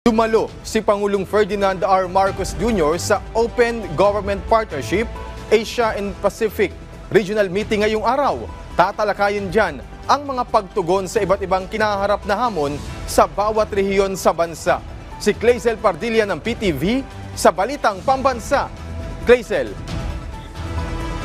Dumalo si Pangulong Ferdinand R. Marcos Jr. sa Open Government Partnership Asia and Pacific Regional Meeting ngayong araw. Tatalakayin dyan ang mga pagtugon sa iba't ibang kinaharap na hamon sa bawat rehiyon sa bansa. Si Clazel Pardilla ng PTV sa Balitang Pambansa. Clazel.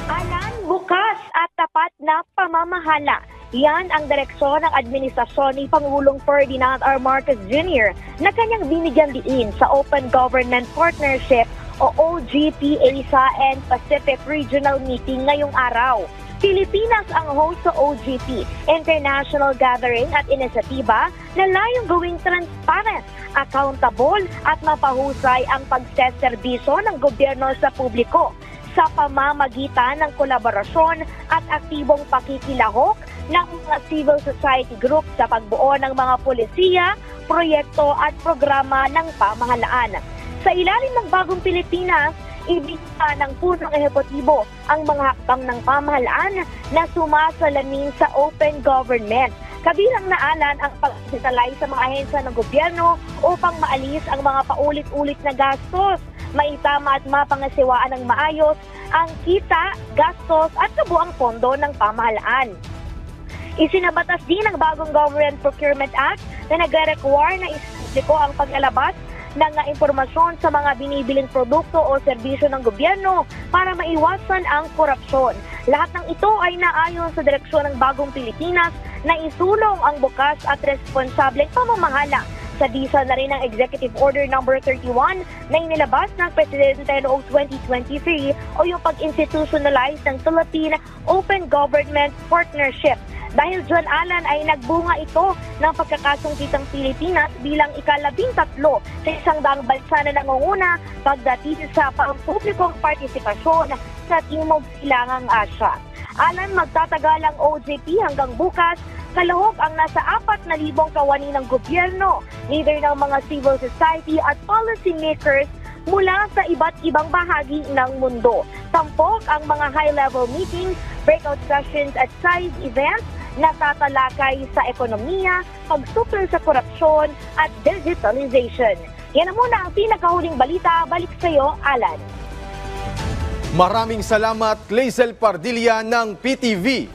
Alan, bukas at tapat na pamamahala. Yan ang direksyon ng administrasyon ni Pangulong Ferdinand R. Marcos Jr. na kanyang binigyan diin sa Open Government Partnership o OGP Asia and Pacific Regional Meeting ngayong araw. Pilipinas ang host sa OGP, international gathering at inisyatiba na layong gawing transparent, accountable at mapahusay ang pagseserbisyo ng gobyerno sa publiko sa pamamagitan ng kolaborasyon at aktibong pakikilahok ng mga civil society group sa pagbuo ng mga polisiya, proyekto at programa ng pamahalaan. Sa ilalim ng Bagong Pilipinas, ibigay ng punong ehekutibo ang mga hakbang ng pamahalaan na sumasalamin sa open government. Kabilang naalan ang pagsisalay sa mga ahensya ng gobyerno upang maalis ang mga paulit-ulit na gastos, maitama at mapangasiwaan ng maayos ang kita, gastos at kabuang pondo ng pamahalaan. Isinabatas din ang bagong Government Procurement Act na nagre-require na ispubliko ang paglalabas ng impormasyon sa mga binibiling produkto o serbisyo ng gobyerno para maiwasan ang korupsyon. Lahat ng ito ay naayon sa direksyon ng Bagong Pilipinas na isulong ang bukas at responsableng pamamahala. Sa bisa na rin ang Executive Order No. 31 na inilabas ng Presidente noong 2023 o yung pag-institutionalize ng Philippine Open Government Partnership. Dahil dyan, Alan, ay nagbunga ito ng pagkakasungkitang Pilipinas bilang ika-13 sa isang daang bansa na nangunguna pagdating sa pampublikong partisipasyon sa Timog Silangang Asya. Alan, magtatagal ang OJP hanggang bukas. Kalahok ang nasa 4,000 kawani ng gobyerno, leader ng mga civil society at policy makers mula sa iba't ibang bahagi ng mundo. Tampok ang mga high-level meetings, breakout sessions at side events na tatalakay sa ekonomiya, pagsupil sa korupsyon at digitalization. Yan na muna ang pinakahuling balita. Balik sa iyo, Alan. Maraming salamat, Clazel Pardilla ng PTV.